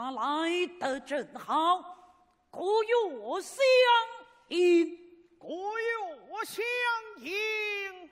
他来得正好，故乐相迎，故乐相迎。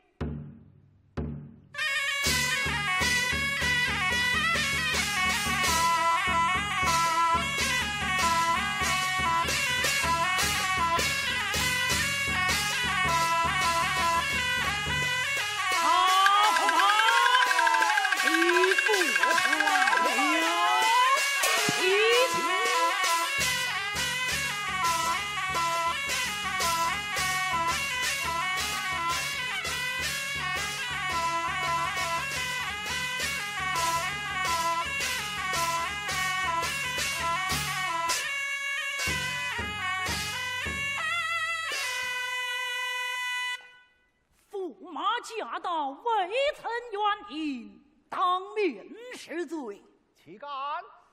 驾到未曾原因，当面是罪。岂敢！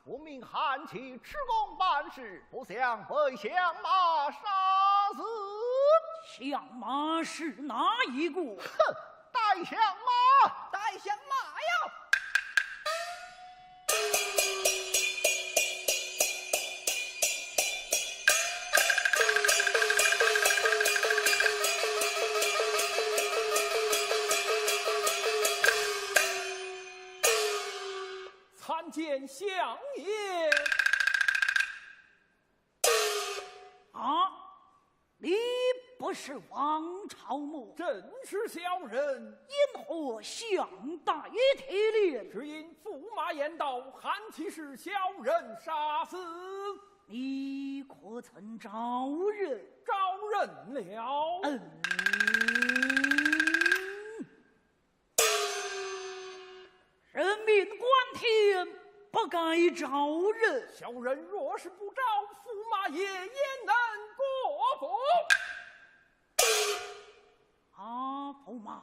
我命韩琦持弓办事，不想被相马杀死。相马是哪一个？哼，带相马，带相马呀！参见相爷。啊，你不是王朝么？正是小人。因何相带铁链？只因驸马言道，韩琦是小人杀死。你可曾招认？招认了。人命关天，不该招人。小人若是不招，驸马爷也能过府。驸马，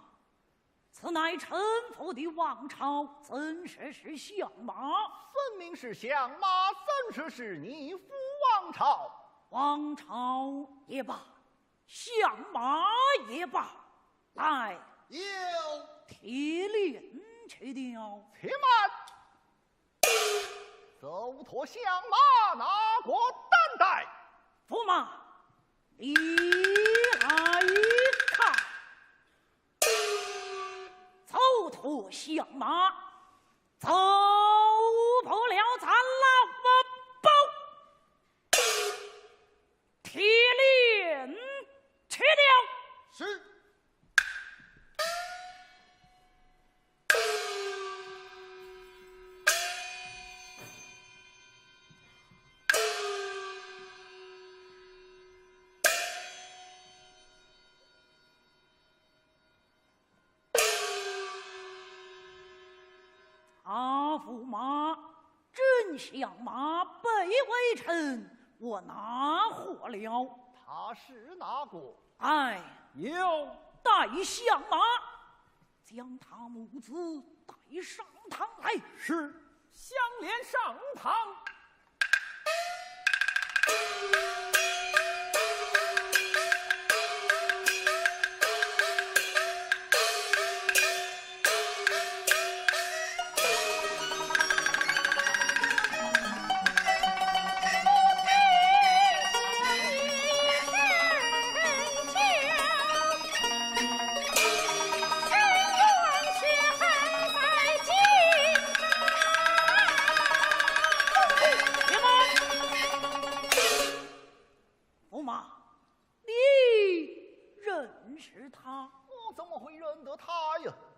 此乃臣服的王朝，怎是相马？分明是相马，怎是你父王朝？王朝也罢，相马也罢，来，有铁链去掉。且慢，走脱相马，拿过担带。驸马，你来看，走脱相马，走不了咱老包，铁链去掉。是。驸马，真相马被微臣我拿获了。他是哪个？有带相马，将他母子带上堂来。是，相连上堂。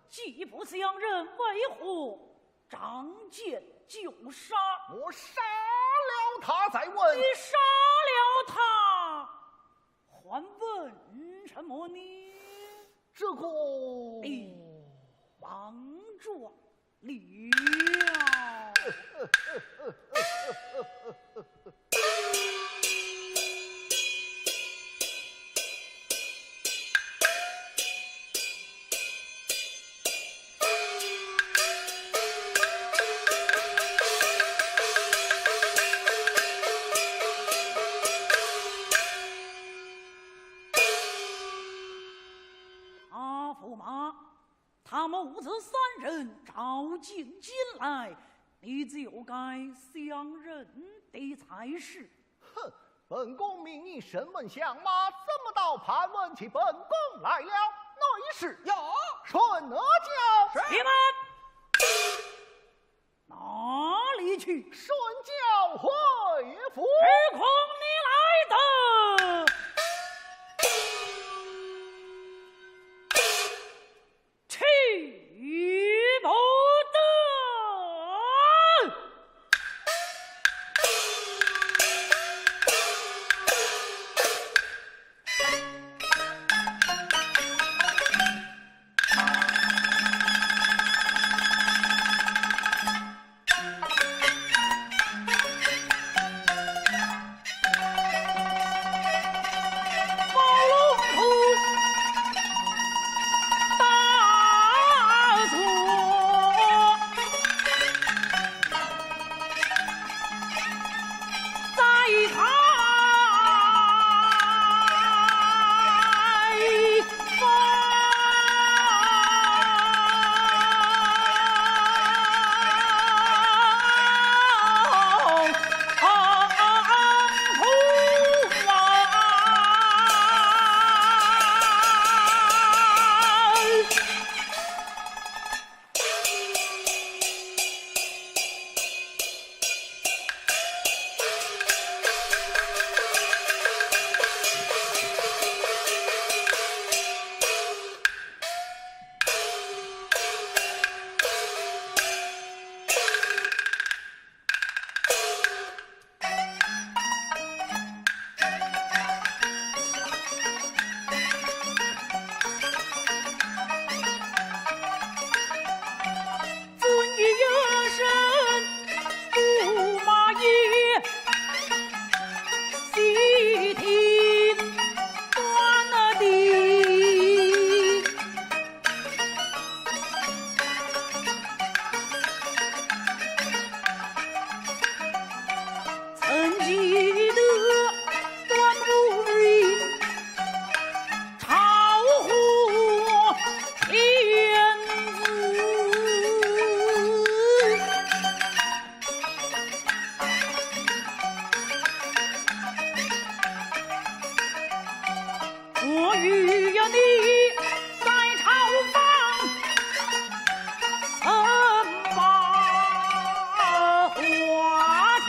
既不相认，为何仗剑就杀？我杀了他再问。你杀了他，还问什么呢？这个你帮助了。驸马，他母子三人召进京来，你就该相认的才是。哼，本宫命你审问相马，怎么到盘问起本宫来了？内侍有顺哪教？你们哪里去？顺教回府。只恐你来的去不得。我与呀你在朝房曾把话题，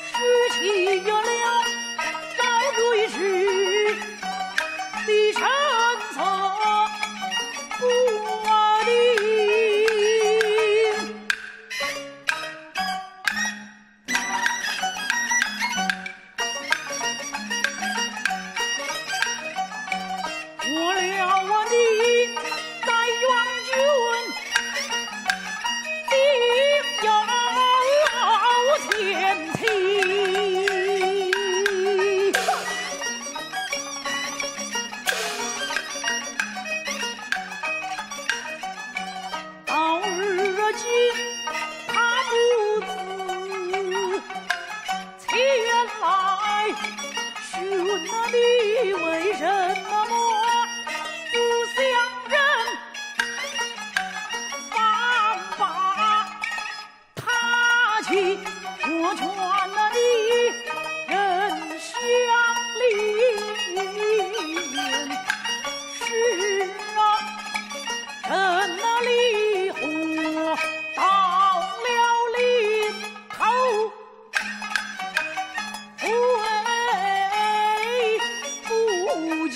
拾起呀了赵瑞士的神策。我劝了你人相邻，是啊，趁那离火到了临头，会不及。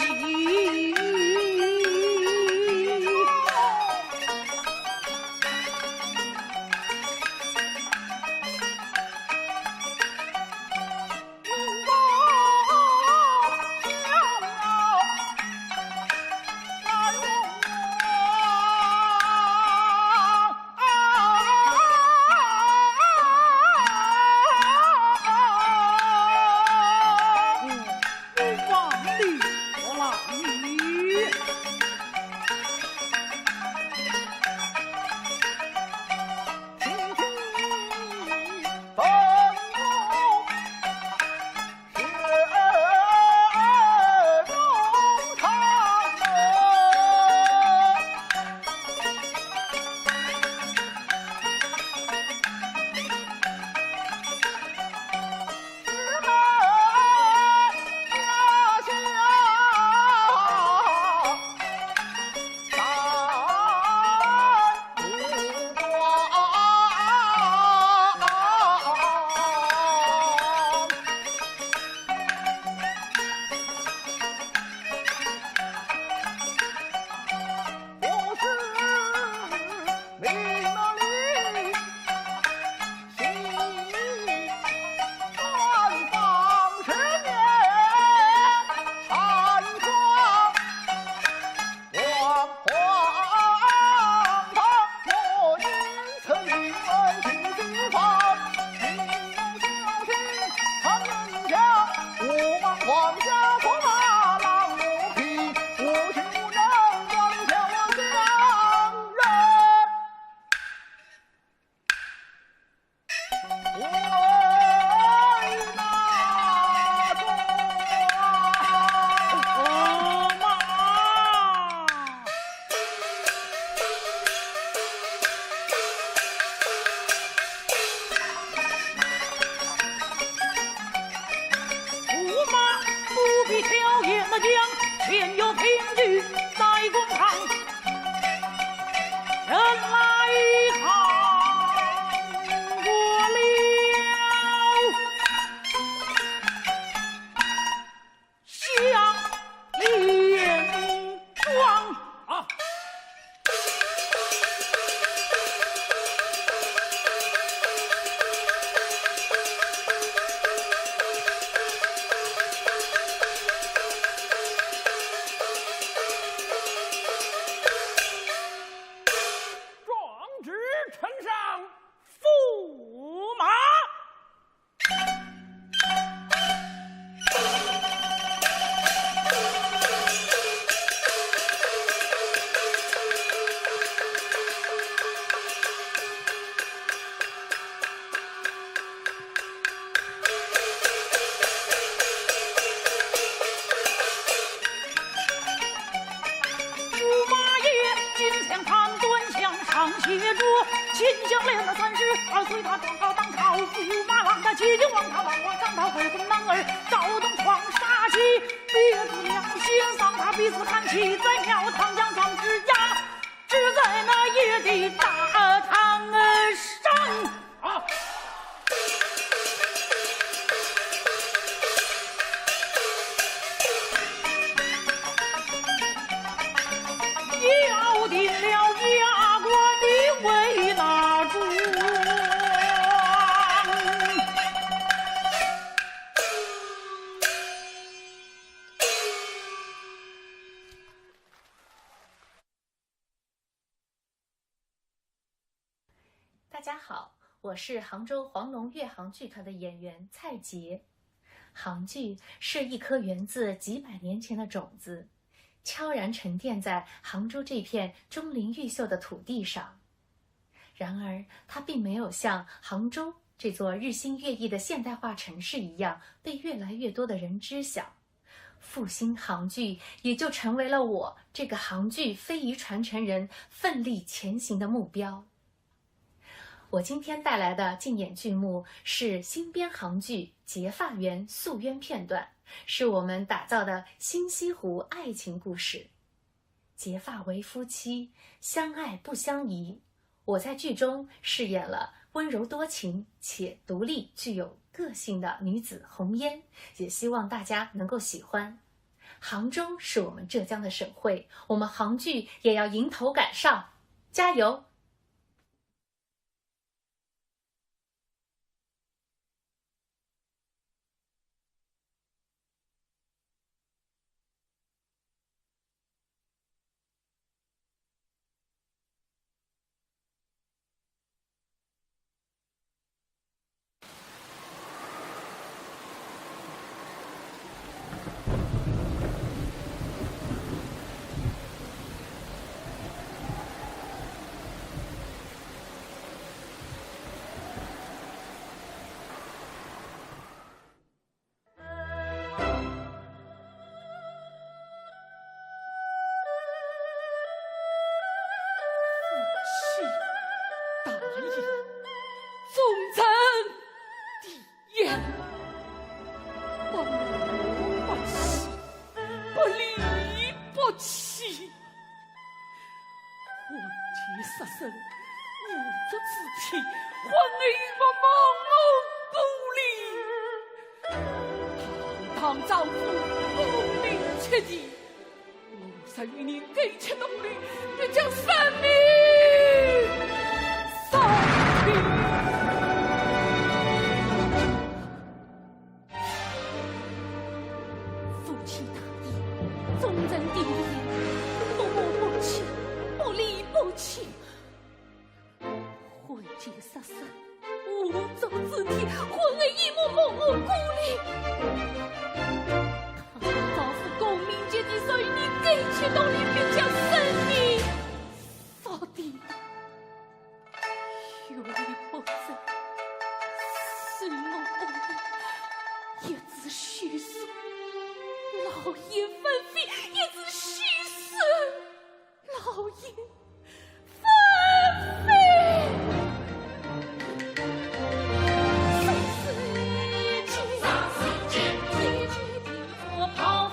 将，前有凭据在公堂，人来看过了，向连庄啊！协助秦香莲的32岁，他状告当朝驸马郎的齐景王，他王王上他回宫男儿赵东窗杀气，别子两心丧，他彼此看齐，在庙堂将庄之家，只在那夜的大堂上啊。要定了牙关的为那主，大家好，我是杭州黄龙乐行剧团的演员蔡洁。杭剧是一颗源自几百年前的种子，悄然沉淀在杭州这片钟灵毓秀的土地上。然而，它并没有像杭州这座日新月异的现代化城市一样被越来越多的人知晓。复兴杭剧也就成为了我这个杭剧非遗传承人奋力前行的目标。我今天带来的竞演剧目是新编杭剧《结发园诉冤》片段，是我们打造的新西湖爱情故事。结发为夫妻，相爱不相疑。我在剧中饰演了温柔多情且独立、具有个性的女子红烟，也希望大家能够喜欢。杭州是我们浙江的省会，我们杭剧也要迎头赶上，加油！跑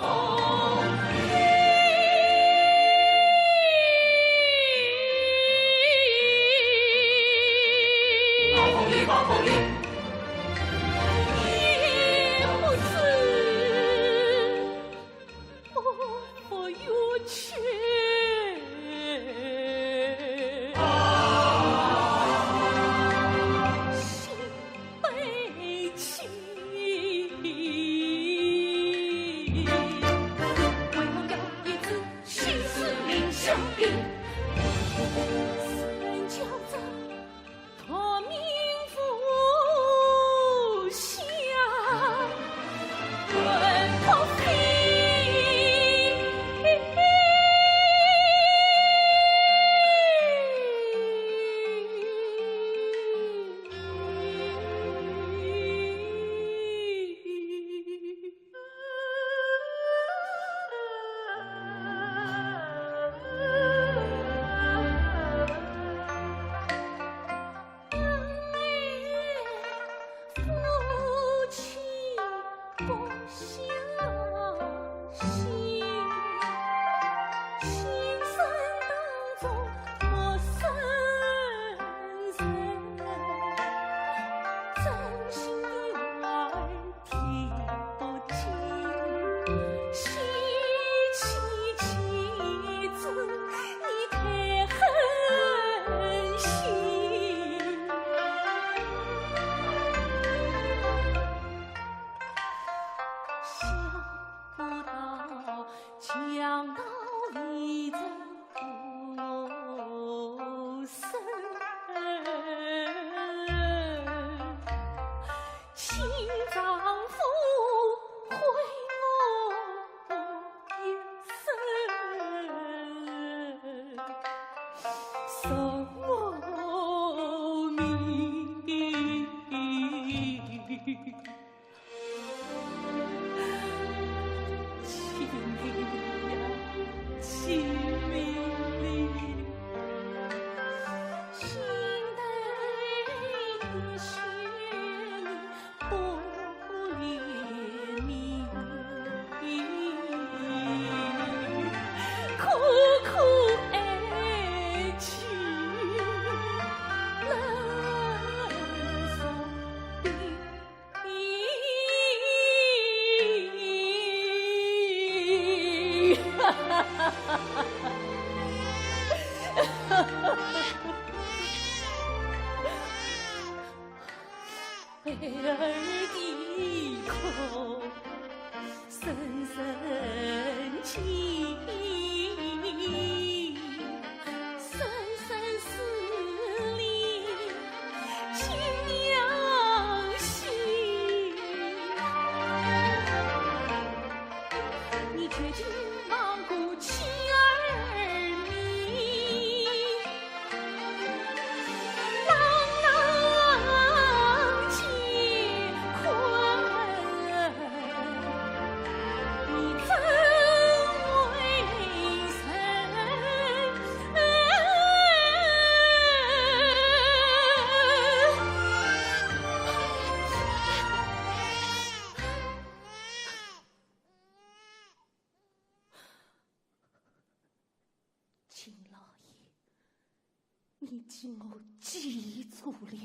你将我记住了，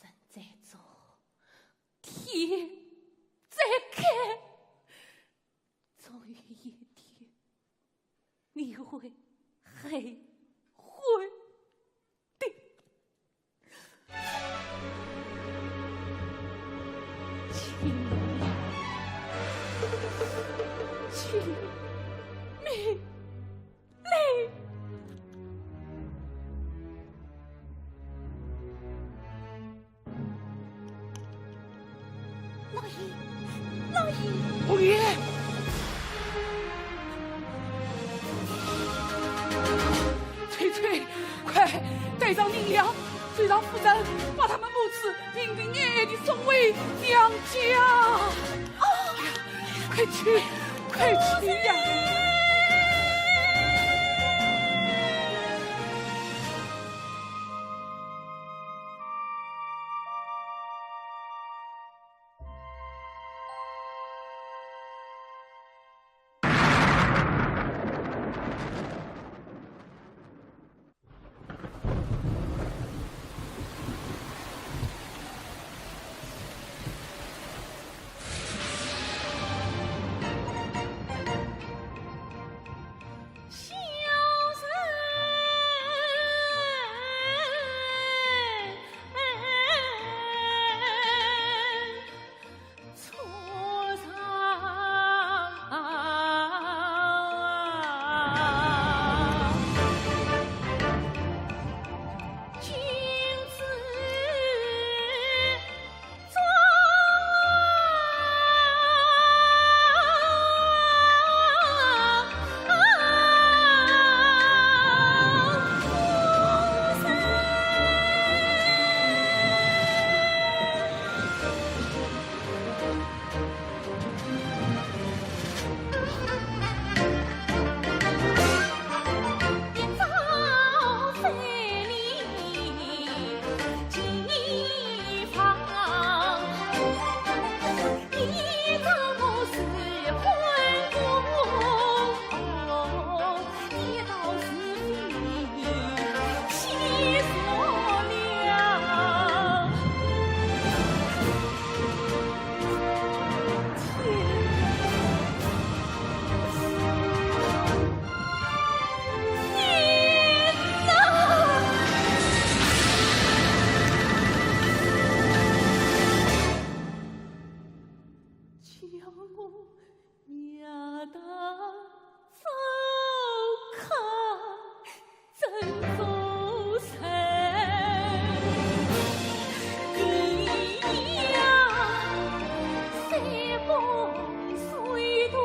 神在做，天在看，终有一天，你会后悔的。请命令。老爷，红爷，翠翠，快带上银两，追上夫人，把他们母子平平安安地送回娘家。哎呀，快去，快去呀！将我压得走开，怎走神？你呀，随风随舵，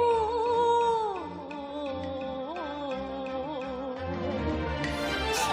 西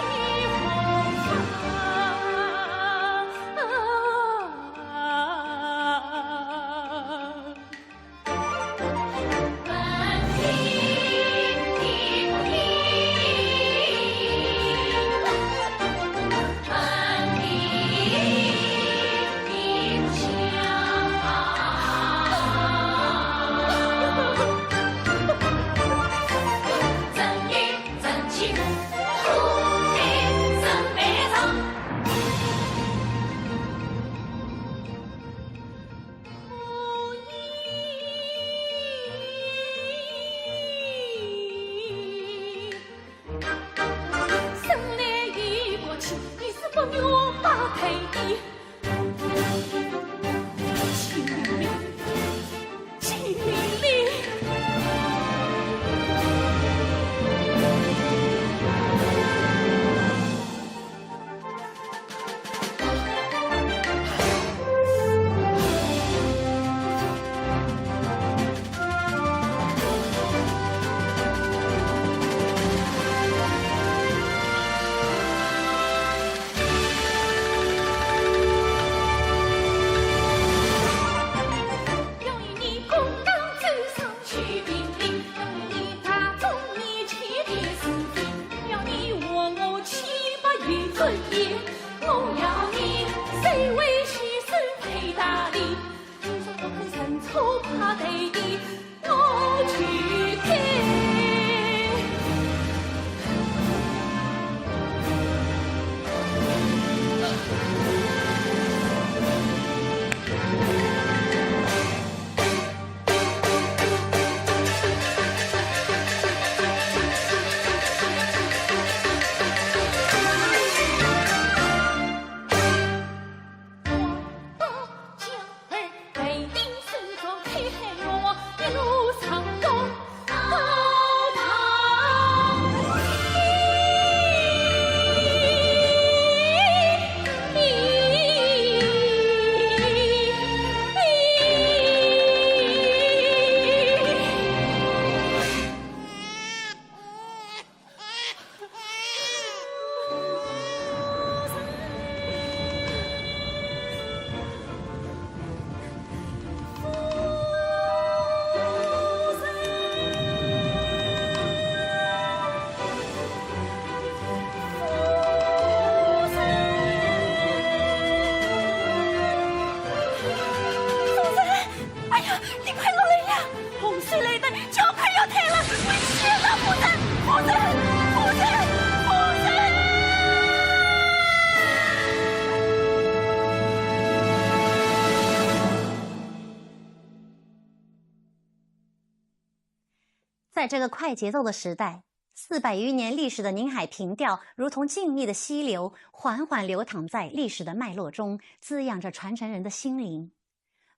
在这个快节奏的时代，400余年历史的宁海平调如同静谧的溪流，缓缓流淌在历史的脉络中，滋养着传承人的心灵。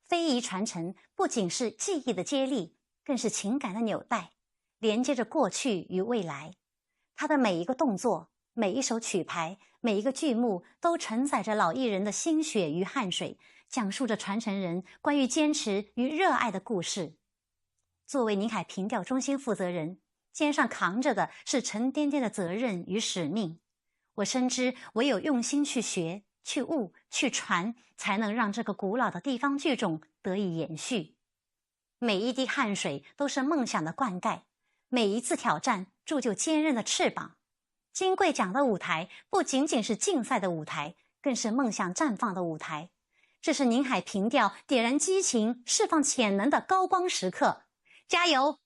非遗传承不仅是记忆的接力，更是情感的纽带，连接着过去与未来。它的每一个动作，每一首曲牌，每一个剧目，都承载着老艺人的心血与汗水，讲述着传承人关于坚持与热爱的故事。作为宁海平调中心负责人，肩上扛着的是沉甸甸的责任与使命。我深知唯有用心去学、去悟、去传，才能让这个古老的地方剧种得以延续。每一滴汗水都是梦想的灌溉，每一次挑战铸就坚韧的翅膀。金桂奖的舞台不仅仅是竞赛的舞台，更是梦想绽放的舞台。这是宁海平调点燃激情、释放潜能的高光时刻。加油！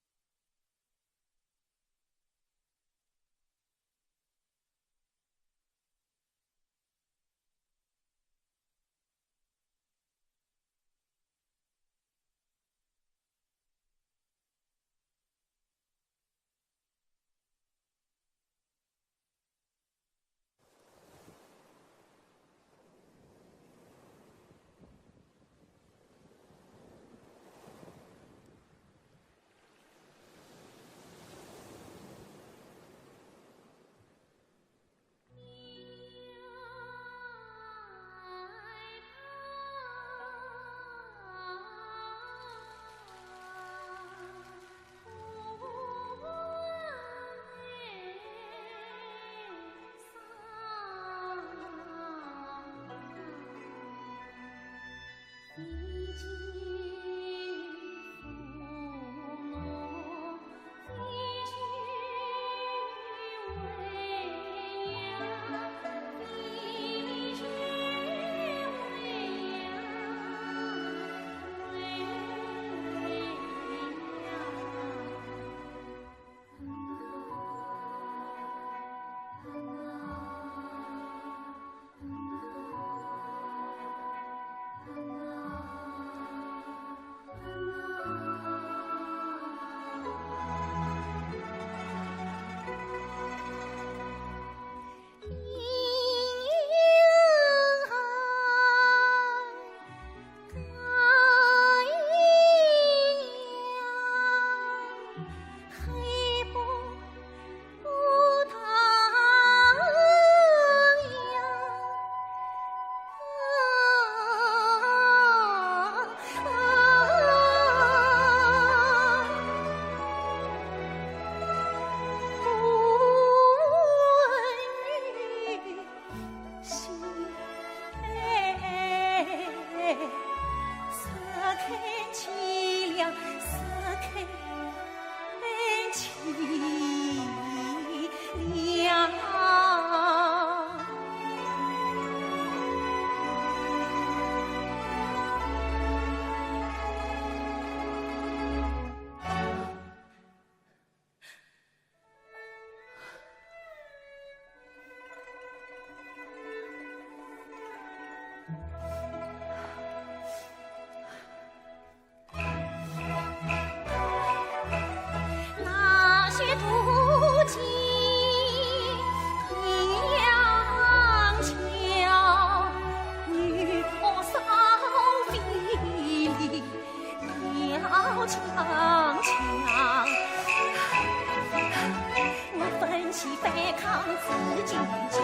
我奋起反抗自尽间，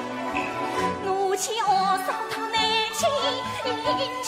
怒气恶扫他内心阴墙。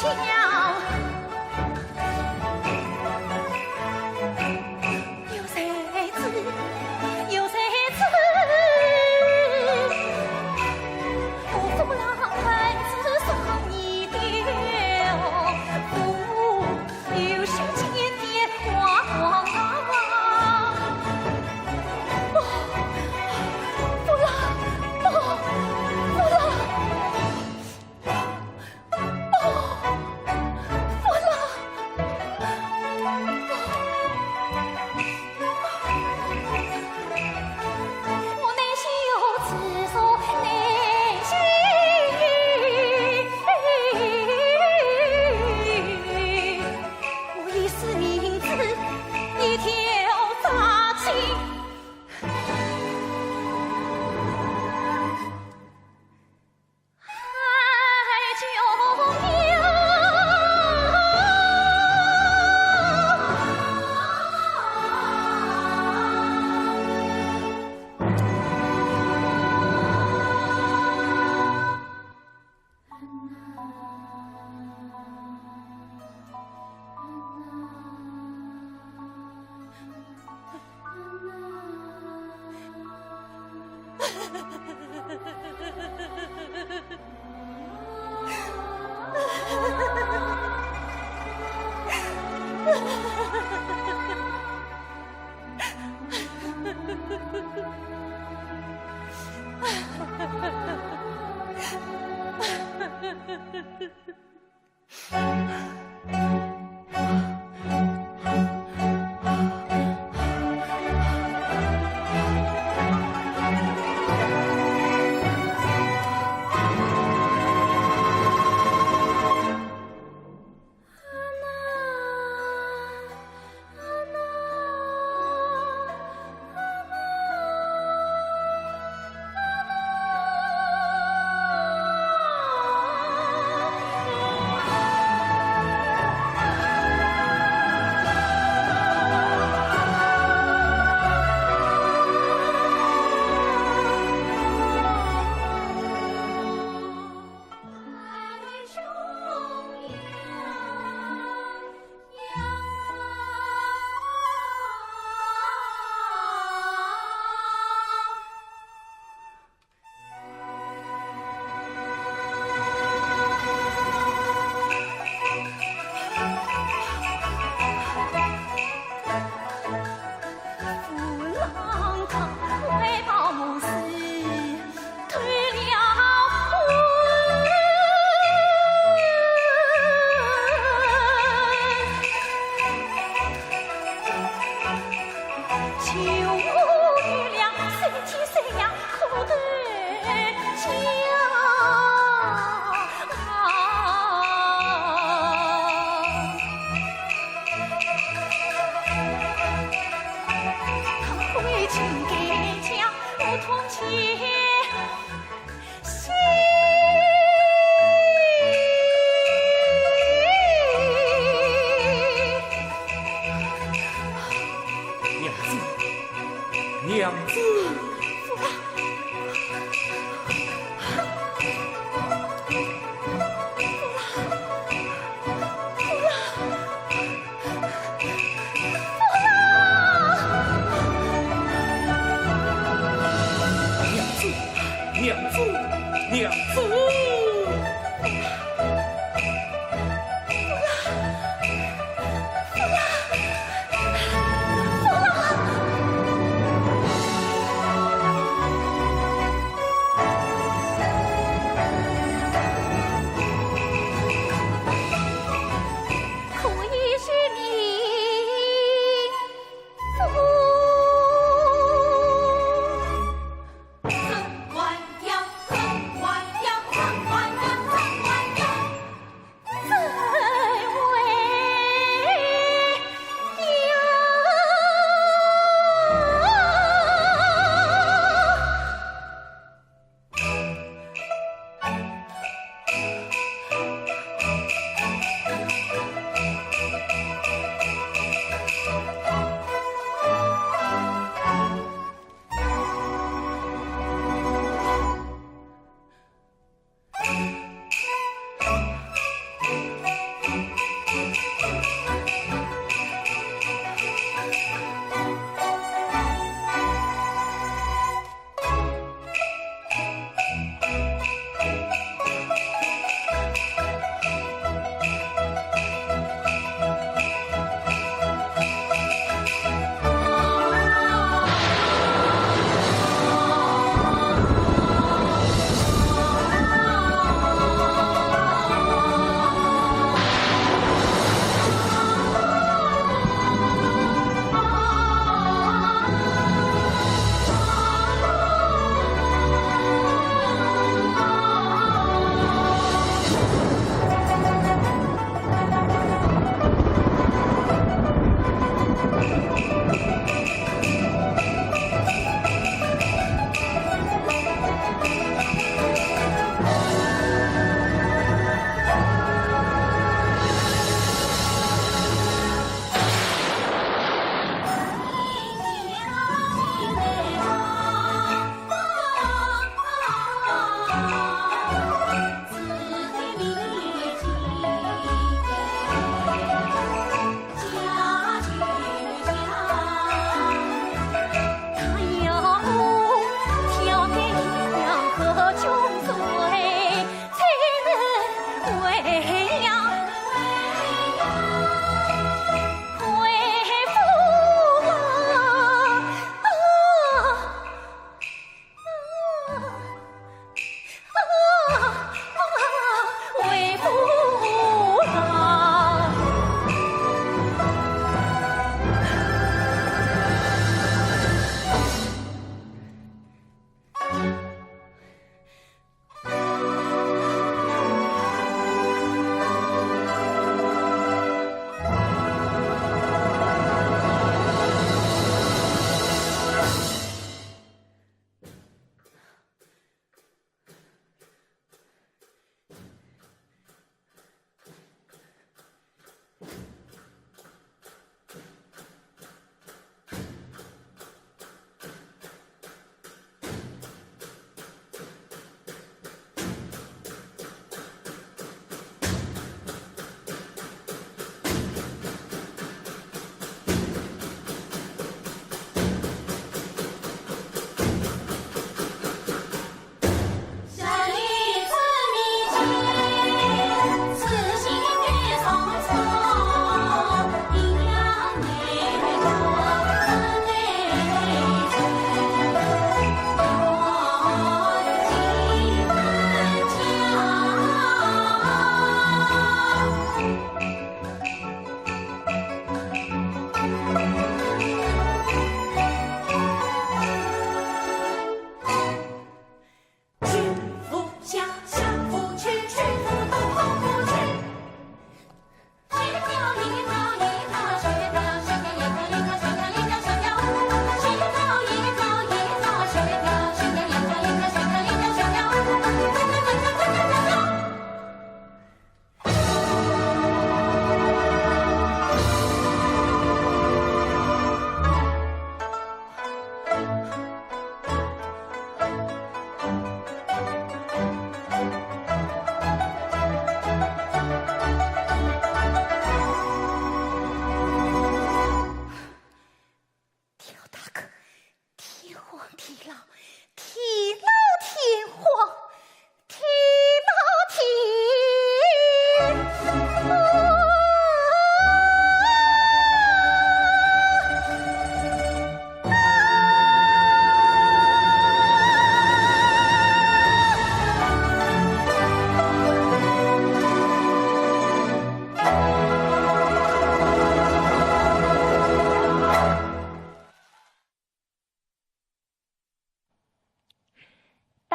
娘子，娘子，娘子。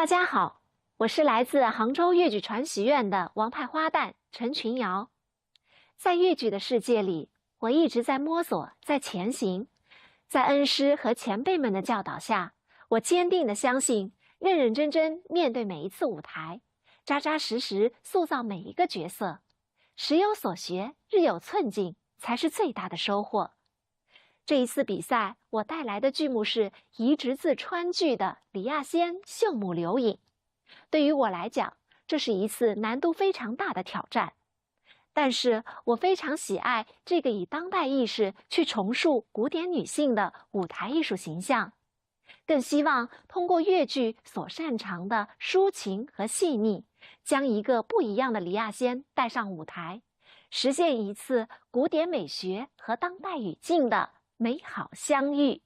大家好，我是来自杭州越剧传习院的王派花旦陈群瑶。在越剧的世界里，我一直在摸索，在前行。在恩师和前辈们的教导下，我坚定地相信，认认真真面对每一次舞台，扎扎实实塑造每一个角色，时有所学，日有寸进，才是最大的收获。这一次比赛，我带来的剧目是移植自川剧的《李亚仙绣母流影》。对于我来讲，这是一次难度非常大的挑战。但是我非常喜爱这个以当代意识去重塑古典女性的舞台艺术形象，更希望通过越剧所擅长的抒情和细腻，将一个不一样的李亚仙带上舞台，实现一次古典美学和当代语境的美好相遇。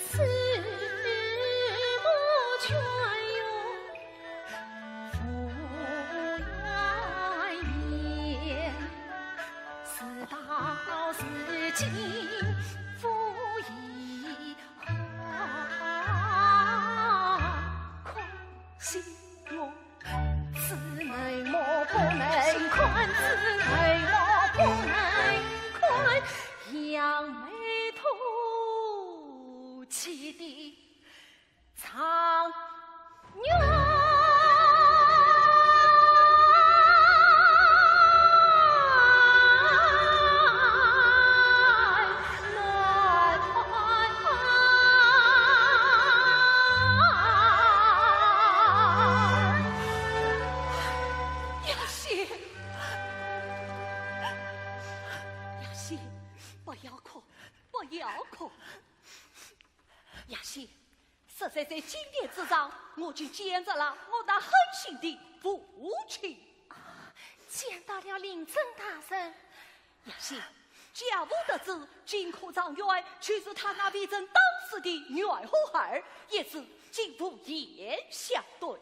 此母劝哟，父愿言，事到如今父已还，可惜我此内莫不能宽，此内莫不能宽，扬眉吐气的苍原。在今天之上，我就见着了我那狠心的父亲。见到了领正大人。也是，家务得知金科长员就是他那位正当时的女儿后孩，也是进步言相对。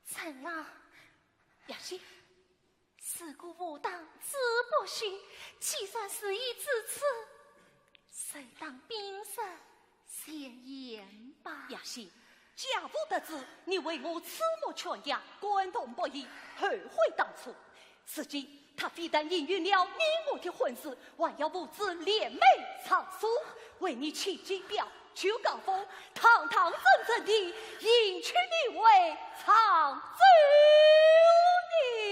怎了？也是，事故无当，自不许。既算事已至此，谁当兵身？先言吧。也是，家务得知你为我此母全家关同不义，后悔当初。如今他非但应允了你我的婚事，还要母子联袂长书，为你起金表，求高峰，堂堂正正地迎娶你为长子女。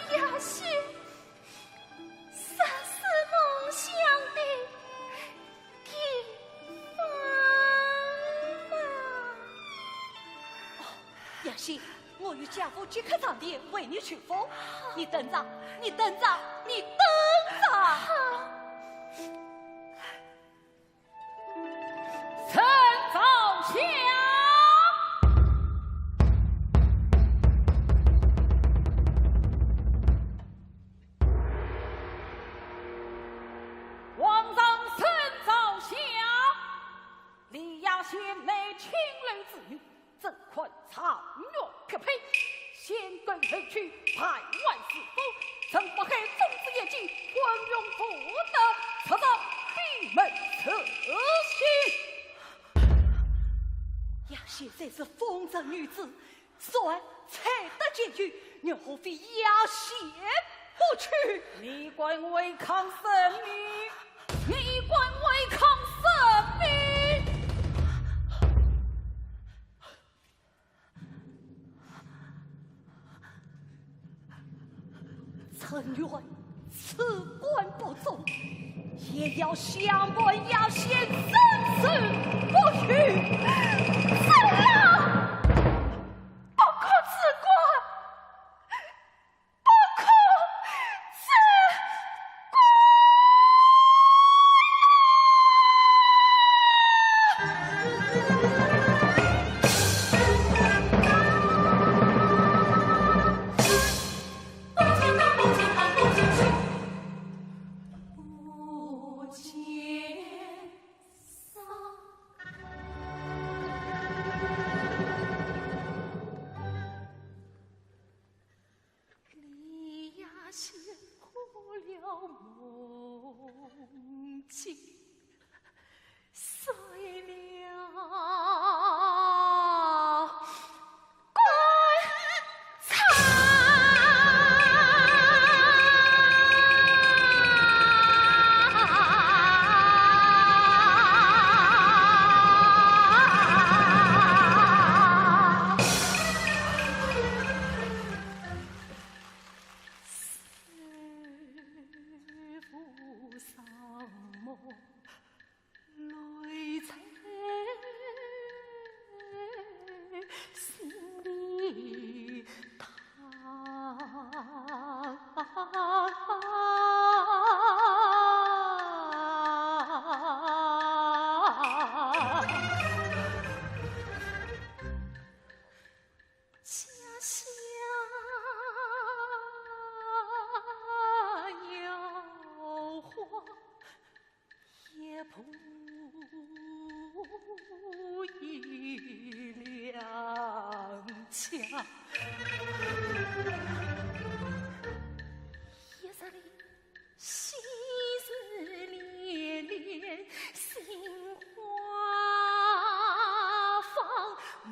雅馨，这是梦想的地方啊！雅馨，我与家父即刻上殿为你娶夫。你等着，你等着，你等着！陈昭祥。贤内青楼子女，怎困长月匹配？先归后去，排外四方，曾不害宗子业绩，光荣不得，此造闭门辞行。雅馨这是风尘女子，算才得结局，又何非雅馨不去？你管违抗神命，你管违抗神命。陈元，此关不中，也要相伴雅馨生死不许。怎样？不可此关，不可此一两枪，夜色里细雨连连，心花放，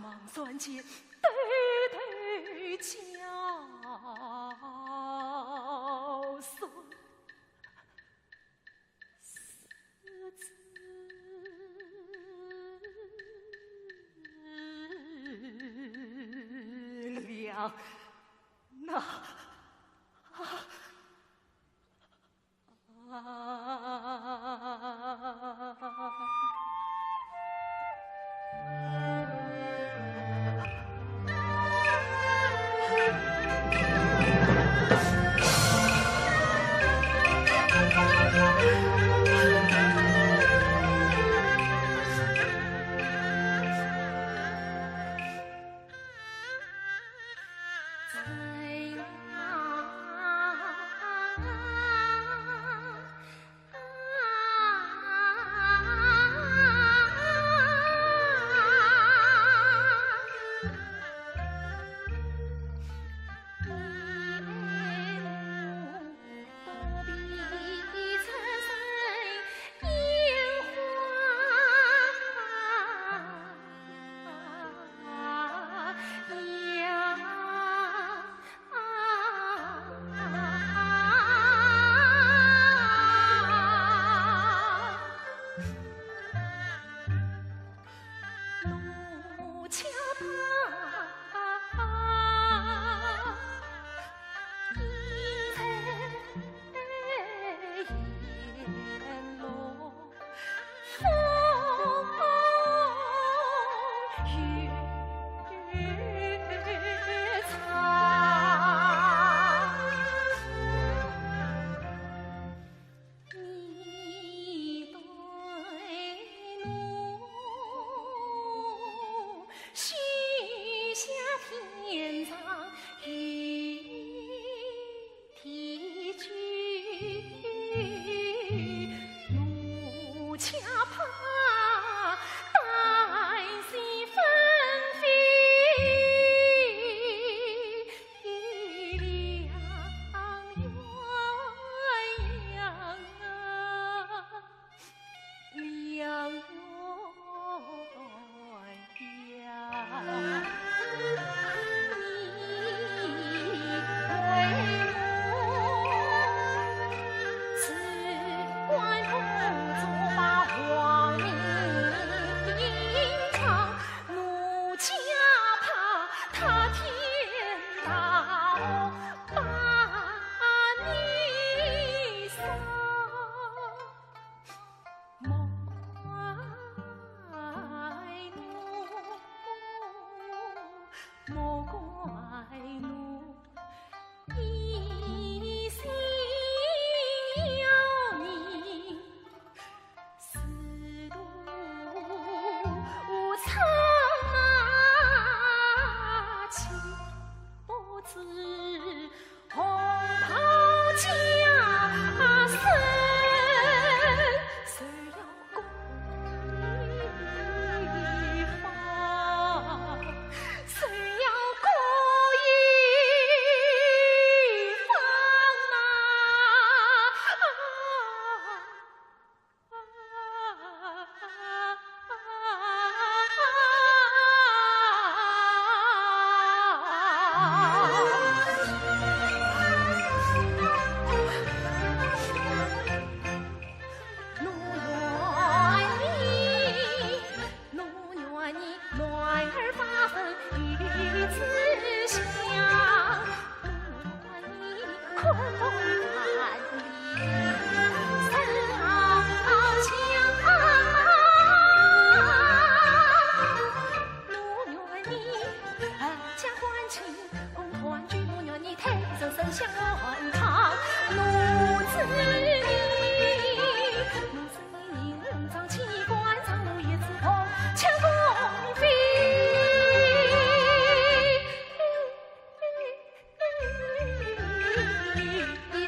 忙算间对对角色。那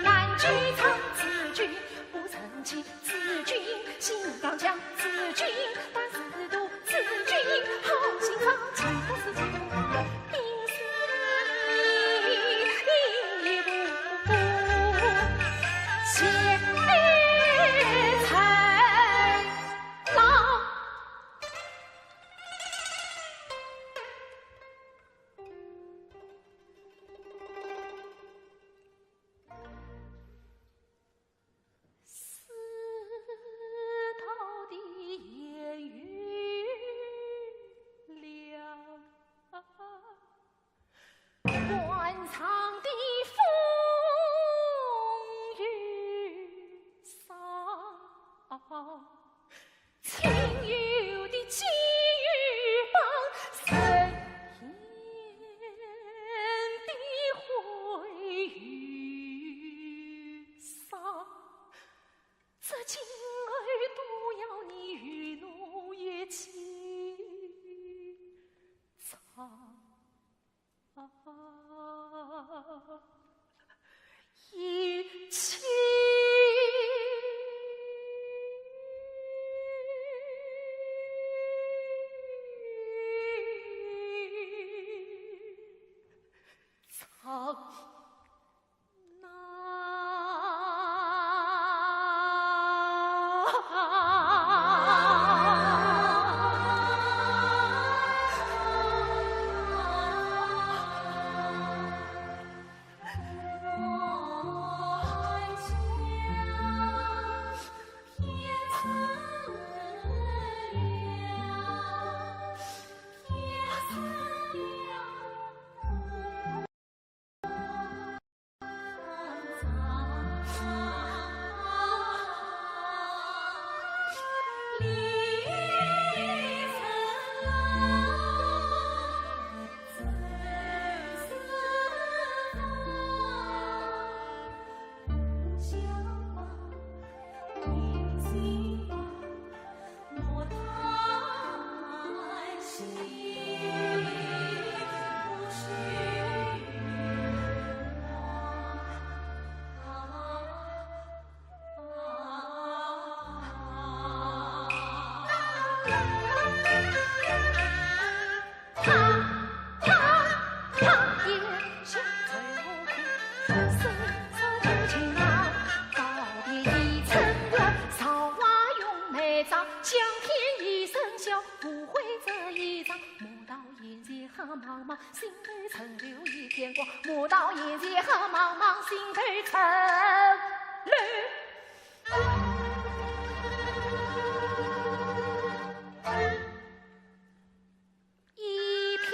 南居曾子君，不曾弃子君心刚强。心儿曾留一片光，莫道眼界和茫茫，心儿曾一片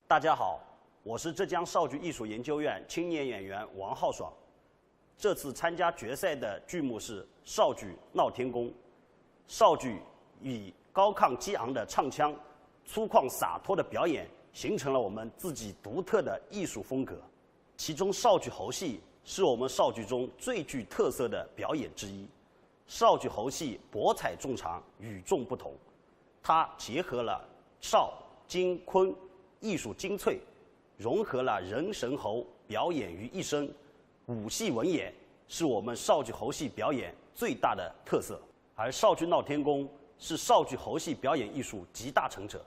大家好，我是浙江少剧艺术研究院青年演员王浩爽。这次参加决赛的剧目是少剧《闹天宫》。少剧以高亢激昂的唱腔、粗犷洒脱的表演，形成了我们自己独特的艺术风格。其中少剧猴戏是我们少剧中最具特色的表演之一。少剧猴戏博采众长，与众不同，它结合了少、金、昆艺术精粹，融合了人神猴表演于一身，武戏文演是我们少剧猴戏表演最大的特色。而少剧闹天宫是少剧猴戏表演艺术集大成者，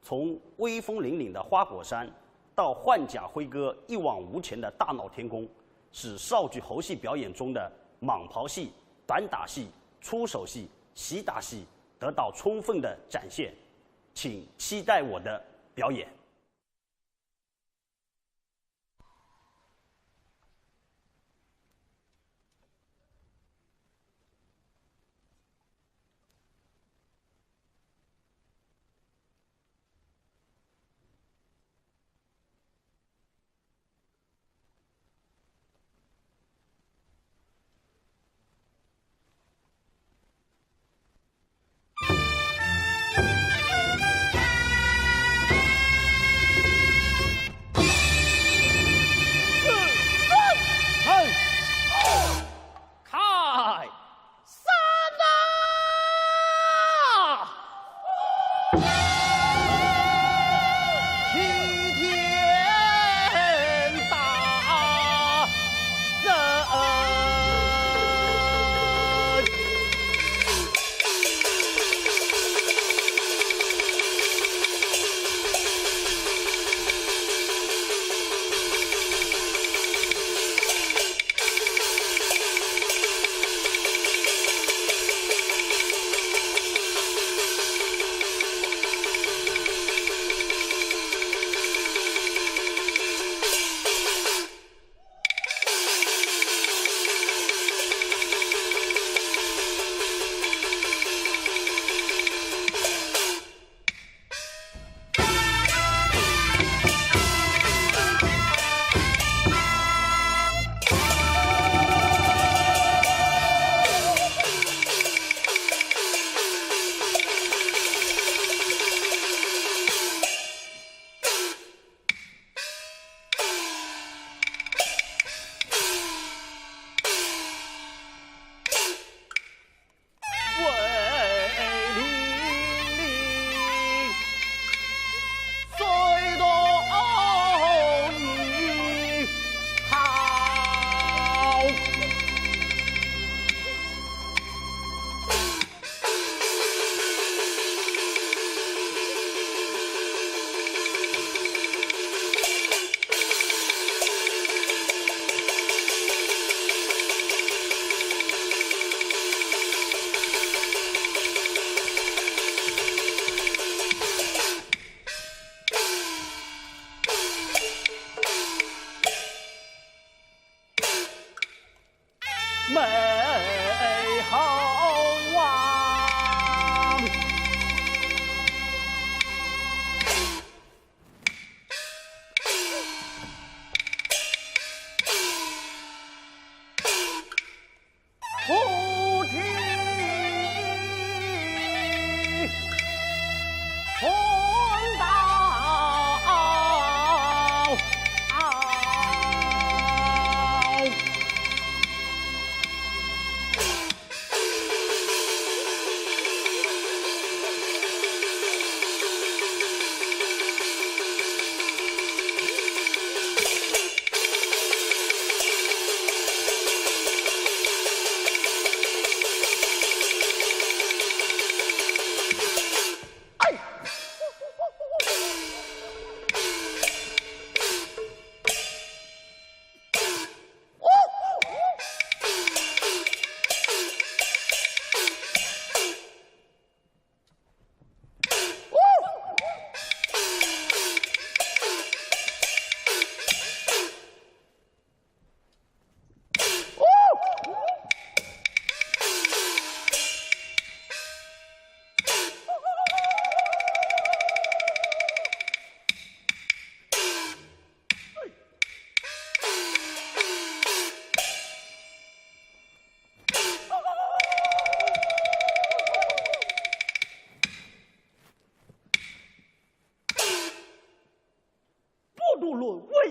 从威风凛凛的花果山到换甲挥戈一往无前的大闹天宫，使少剧猴戏表演中的蟒袍戏、短打戏、出手戏、习打戏得到充分的展现，请期待我的表演。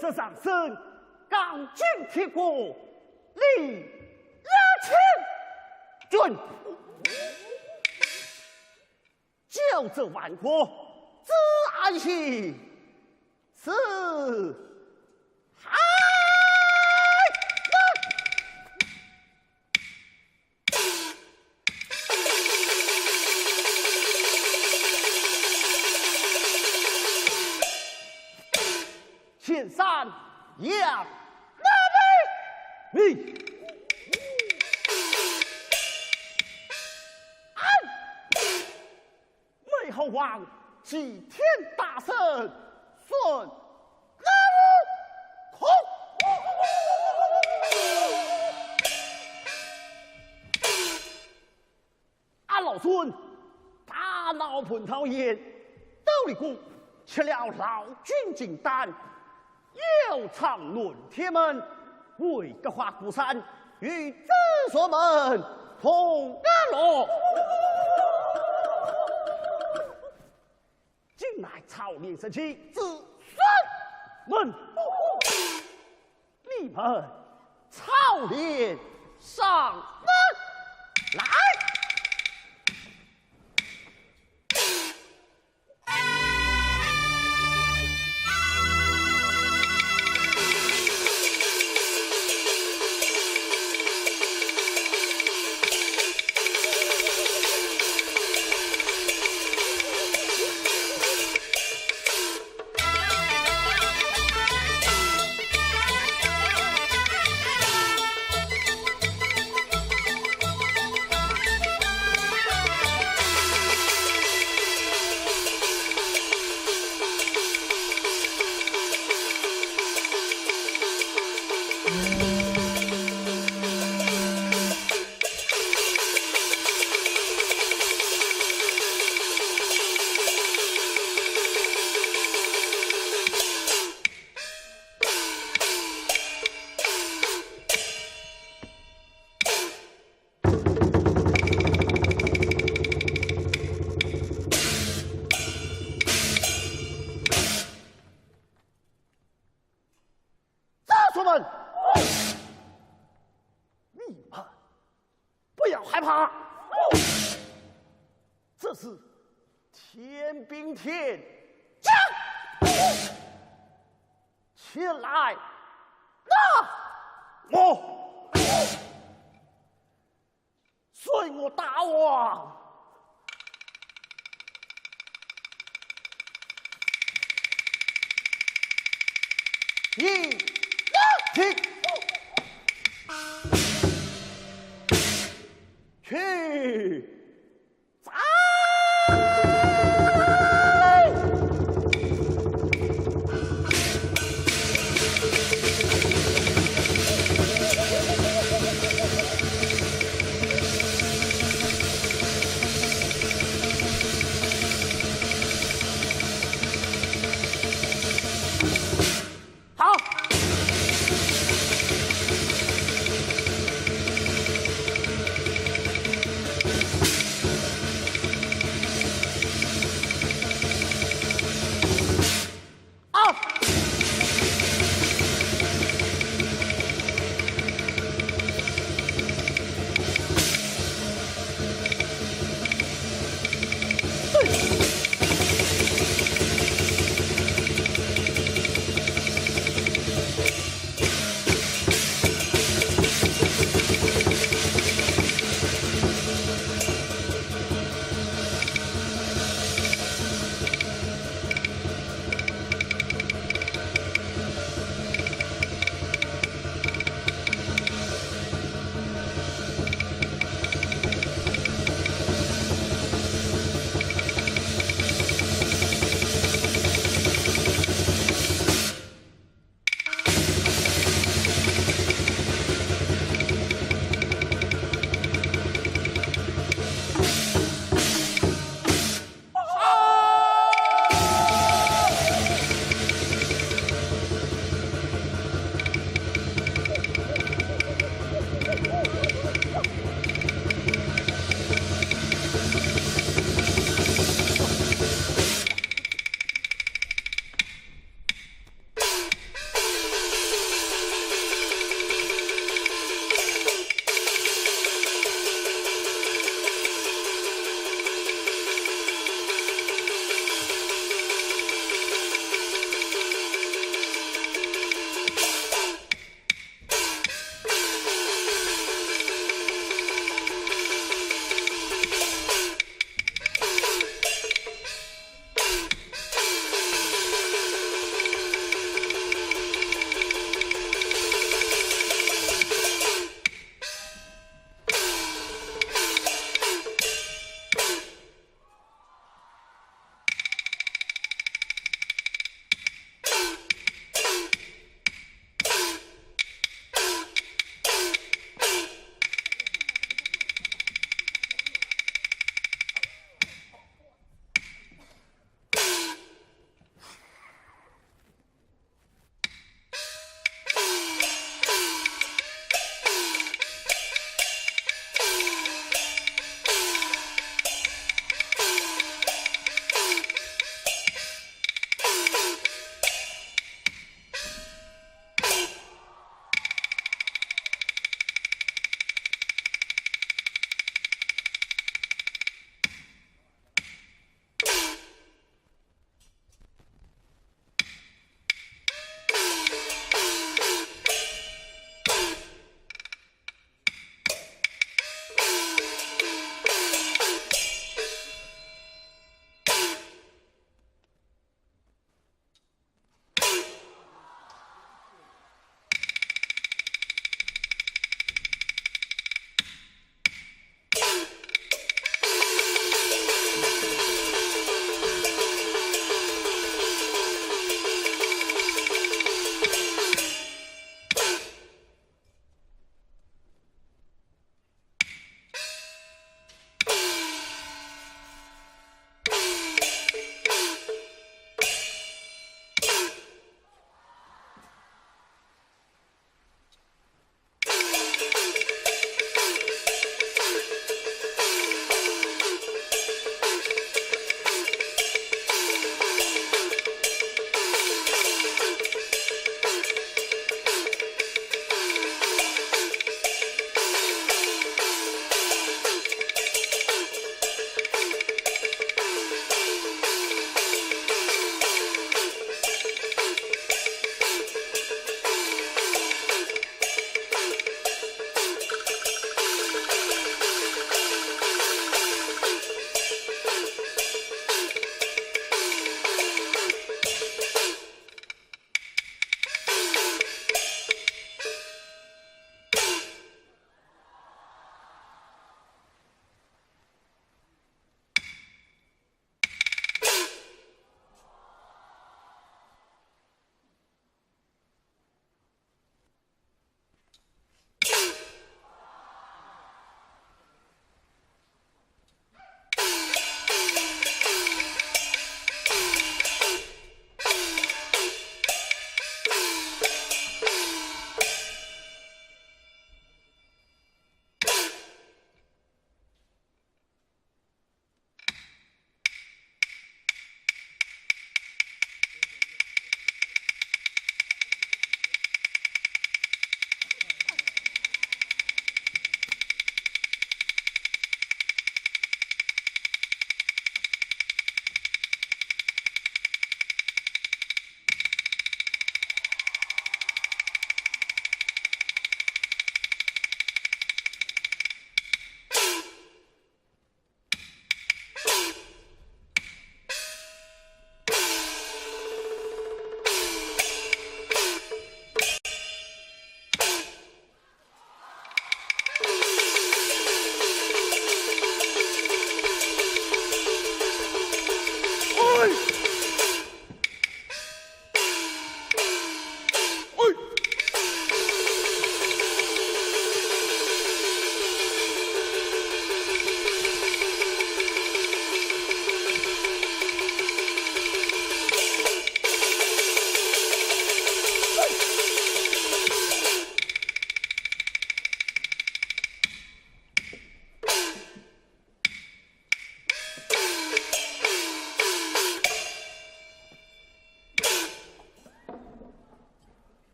色上身，刚劲铁骨，力压千军，救这万国之安息，是海千山扬那里，你美猴王祭天大圣孙那悟空，俺老孙大闹蟠桃园，斗里谷吃了老君金丹。又唱论天门，为个花果山与子所门同安乐。近来朝令升旗，子孙们，你们操练上门来。这是天兵天将，前来拿我，随我大王。一停，去。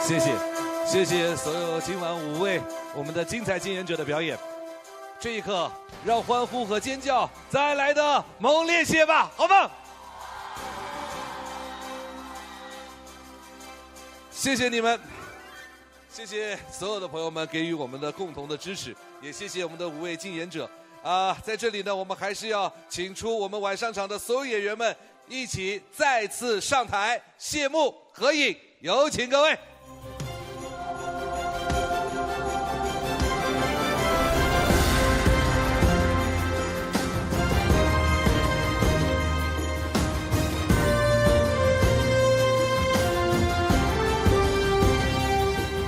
谢谢，谢谢所有今晚5位我们的精彩竞演者的表演。这一刻，让欢呼和尖叫再来的猛烈些吧，好吗？谢谢你们，谢谢所有的朋友们给予我们的共同的支持，也谢谢我们的5位竞演者。在这里呢，我们还是要请出我们晚上场的所有演员们，一起再次上台谢幕合影，有请各位。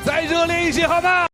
再热烈一些好吗？